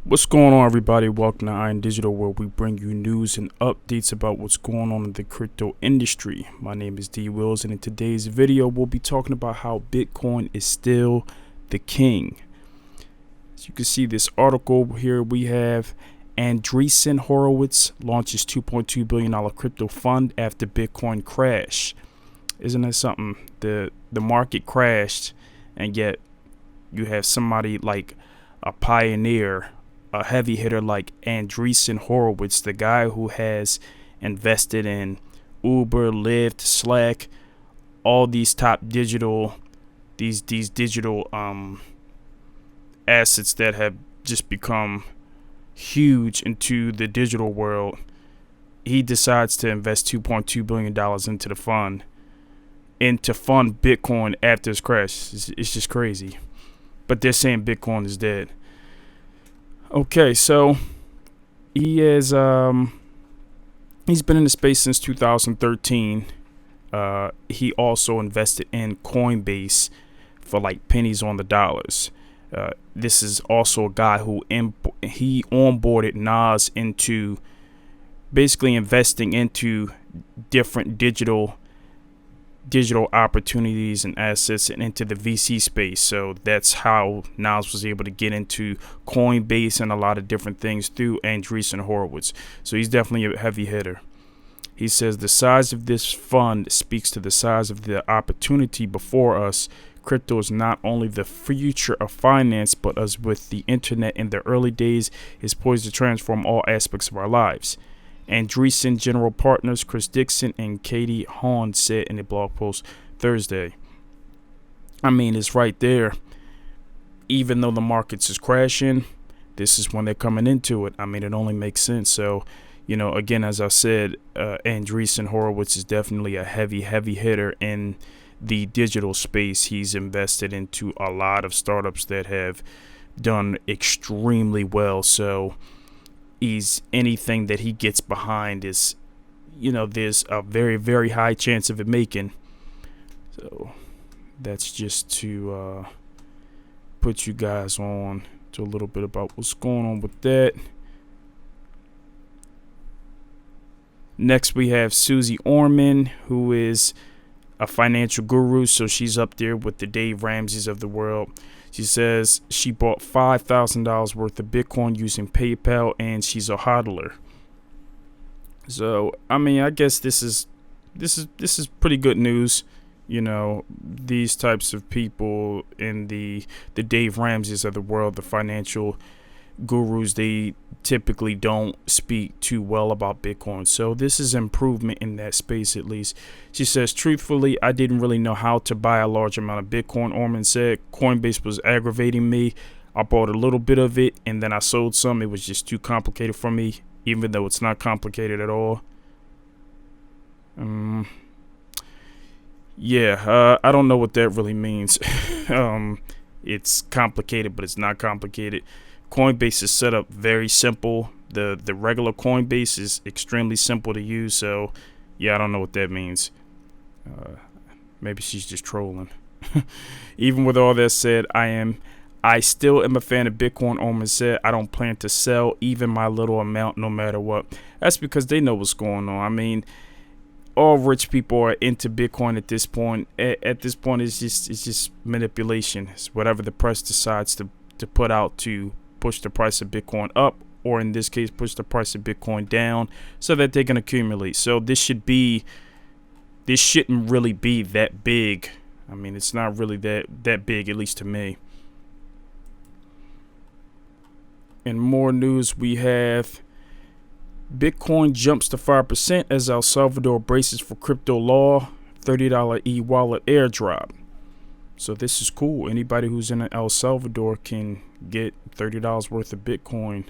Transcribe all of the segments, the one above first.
What's going on, everybody? Welcome to Iron Digital, where we bring you news and updates about what's going on in the crypto industry. My name is D Wills, and in today's video, we'll be talking about how Bitcoin is still the king. As you can see this article here, we have Andreessen Horowitz launches $2.2 billion crypto fund after Bitcoin crash. Isn't that something? The market crashed, and yet you have somebody like a pioneer, a heavy hitter like Andreessen Horowitz, the guy who has invested in Uber, Lyft, Slack, all these top digital, these digital assets that have just become huge into the digital world. He decides to invest $2.2 billion into the fund, and to fund Bitcoin after its crash. It's just crazy. But they're saying Bitcoin is dead. Okay, so he is he's been in the space since 2013. He also invested in Coinbase for like pennies on the dollars. This is also a guy who he onboarded Nas into basically investing into different digital opportunities and assets and into the VC space. So that's how Nas was able to get into Coinbase and a lot of different things through Andreessen Horowitz. So he's definitely a heavy hitter. He says the size of this fund speaks to the size of the opportunity before us. Crypto is not only the future of finance, but as with the internet in the early days, is poised to transform all aspects of our lives. Andreessen General Partners Chris Dixon and Katie Haun said in a blog post Thursday. I mean, it's right there. Even though the markets is crashing, this is when they're coming into it. I mean, it only makes sense. So, again, as I said, Andreessen Horowitz is definitely a heavy hitter in the digital space. He's invested into a lot of startups that have done extremely well. So anything that he gets behind is, there's a very high chance of it making. So that's just to put you guys on to a little bit about what's going on with that. Next, we have Susie Orman, who is a financial guru. So she's up there with the Dave Ramseys of the world. She says she bought $5,000 worth of Bitcoin using PayPal, and she's a hodler. So, I mean, I guess this is pretty good news. These types of people in the Dave Ramseys of the world, the financial gurus, they typically don't speak too well about Bitcoin. So this is improvement in that space, at least. She says, truthfully, I didn't really know how to buy a large amount of Bitcoin. Orman said Coinbase was aggravating me. I bought a little bit of it and then I sold some. It was just too complicated for me, even though it's not complicated at all. I don't know what that really means. It's complicated, but it's not complicated. Coinbase is set up very simple. The regular Coinbase is extremely simple to use. So, I don't know what that means. Maybe she's just trolling. Even with all that said, I still am a fan of Bitcoin. Orman said, I don't plan to sell even my little amount, no matter what. That's because they know what's going on. I mean, all rich people are into Bitcoin at this point. At this point, it's just manipulation. It's whatever the press decides to put out to push the price of Bitcoin up, or in this case, push the price of Bitcoin down so that they can accumulate. So this shouldn't really be that big. I mean, it's not really that big, at least to me. In more news, we have Bitcoin jumps to 5% as El Salvador braces for crypto law, $30 e-wallet airdrop. So this is cool. Anybody who's in El Salvador can get $30 worth of Bitcoin.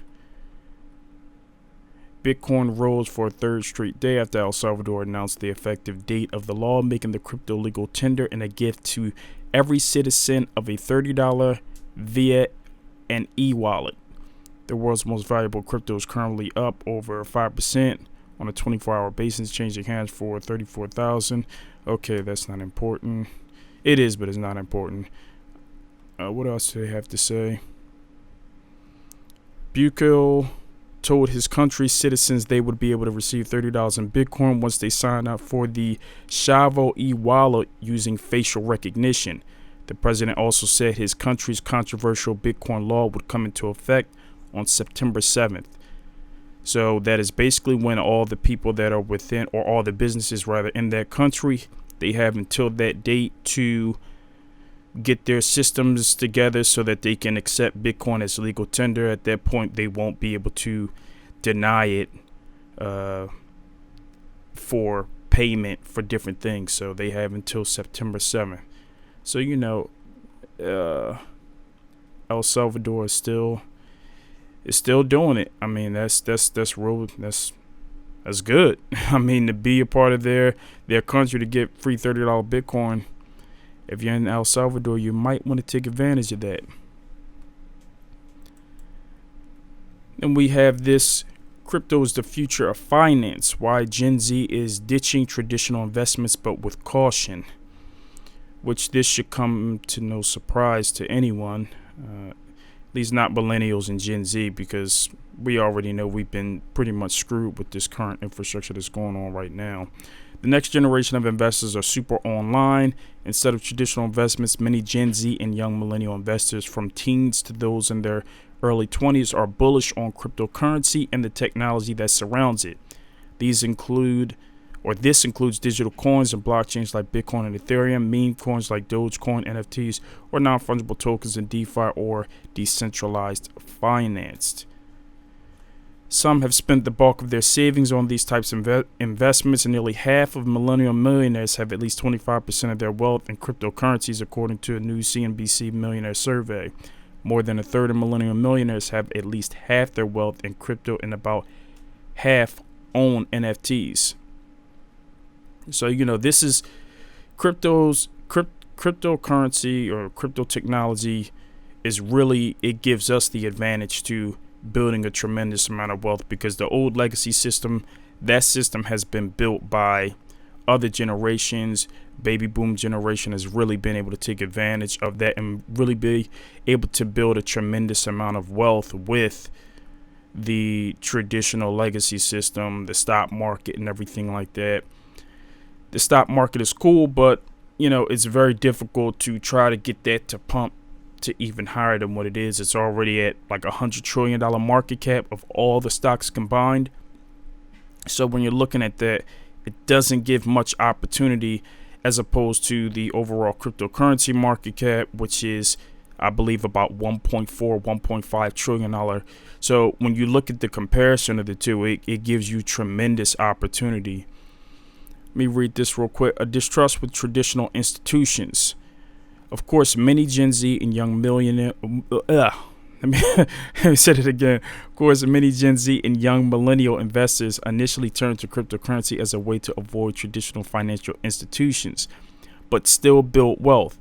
Bitcoin rose for a third straight day after El Salvador announced the effective date of the law, making the crypto legal tender and a gift to every citizen of a $30 via an e-wallet. The world's most valuable crypto is currently up over 5% on a 24-hour basis, changing hands for $34,000. Okay, that's not important. It is, but it's not important. What else do they have to say? Bukele told his country's citizens they would be able to receive $30 in Bitcoin once they sign up for the Shavo e-wallet using facial recognition. The president also said his country's controversial Bitcoin law would come into effect on September 7th. So that is basically when all the people that are within, or all the businesses rather, in that country, they have until that date to get their systems together so that they can accept Bitcoin as legal tender. At that point, they won't be able to deny it for payment for different things. So they have until September 7th. So, El Salvador is still doing it. I mean, that's good. I mean, to be a part of their country to get free $30 Bitcoin. If you're in El Salvador, you might want to take advantage of that. And we have this: crypto is the future of finance. Why Gen Z is ditching traditional investments, but with caution. Which this should come to no surprise to anyone. At least not millennials and Gen Z, because we already know we've been pretty much screwed with this current infrastructure that's going on right now. The next generation of investors are super online. Instead of traditional investments, many Gen Z and young millennial investors, from teens to those in their early 20s, are bullish on cryptocurrency and the technology that surrounds it. This includes digital coins and blockchains like Bitcoin and Ethereum, meme coins like Dogecoin, NFTs, or non-fungible tokens in DeFi or decentralized finance. Some have spent the bulk of their savings on these types of investments, and nearly half of millennial millionaires have at least 25% of their wealth in cryptocurrencies, according to a new CNBC millionaire survey. More than a third of millennial millionaires have at least half their wealth in crypto, and about half own NFTs. So, this is cryptocurrency, or crypto technology is really, it gives us the advantage to building a tremendous amount of wealth, because the old legacy system, that system has been built by other generations. Baby boom generation has really been able to take advantage of that and really be able to build a tremendous amount of wealth with the traditional legacy system, the stock market and everything like that. The stock market is cool, but it's very difficult to try to get that to pump to even higher than what it is. It's already at like $100 trillion market cap of all the stocks combined. So when you're looking at that, it doesn't give much opportunity, as opposed to the overall cryptocurrency market cap, which is, I believe, about $1.5 trillion. So when you look at the comparison of the two, it gives you tremendous opportunity. Let me read this real quick. A distrust with traditional institutions. Of course, many Gen Z and young millionaire. Let me say it again. Of course, many Gen Z and young millennial investors initially turned to cryptocurrency as a way to avoid traditional financial institutions, but still build wealth.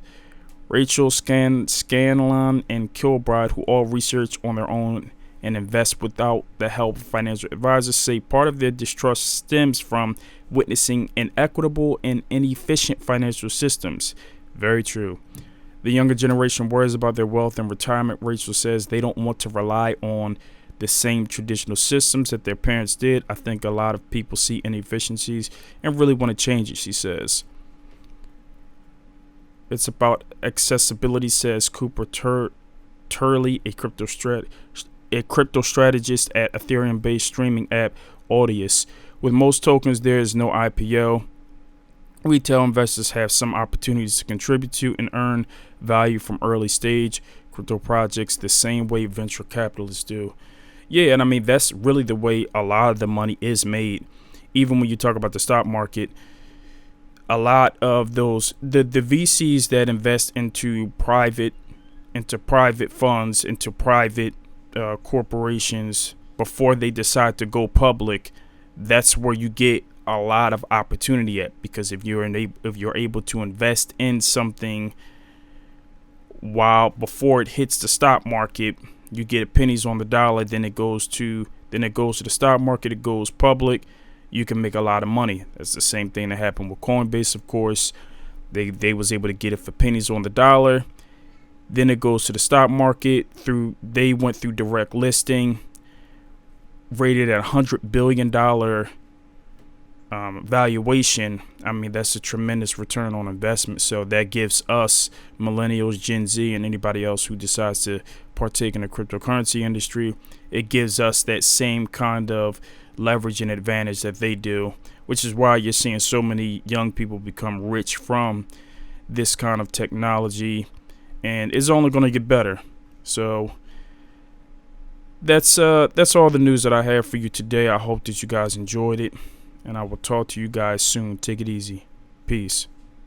Rachel Scanlon and Kilbride, who all research on their own and invest without the help of financial advisors, say part of their distrust stems from witnessing inequitable and inefficient financial systems. Very true. The younger generation worries about their wealth and retirement. Rachel says they don't want to rely on the same traditional systems that their parents did. I think a lot of people see inefficiencies and really want to change it, she says. It's about accessibility, says Cooper Turley, a crypto strategist at Ethereum-based streaming app Audius. With most tokens, there is no IPO. Retail investors have some opportunities to contribute to and earn value from early stage crypto projects the same way venture capitalists do. Yeah, and I mean, that's really the way a lot of the money is made. Even when you talk about the stock market, a lot of those, the VCs that invest into private funds, into private corporations before they decide to go public, that's where you get a lot of opportunity at, because if you're able to invest in something while before it hits the stock market, you get pennies on the dollar. Then it goes to the stock market. It goes public. You can make a lot of money. That's the same thing that happened with Coinbase. Of course, they was able to get it for pennies on the dollar. Then it goes to the stock market they went through direct listing, rated at $100 billion valuation. I mean, that's a tremendous return on investment. So that gives us millennials, Gen Z, and anybody else who decides to partake in the cryptocurrency industry, it gives us that same kind of leverage and advantage that they do, which is why you're seeing so many young people become rich from this kind of technology, and it's only going to get better. So that's all the news that I have for you today. I hope that you guys enjoyed it, and I will talk to you guys soon. Take it easy. Peace.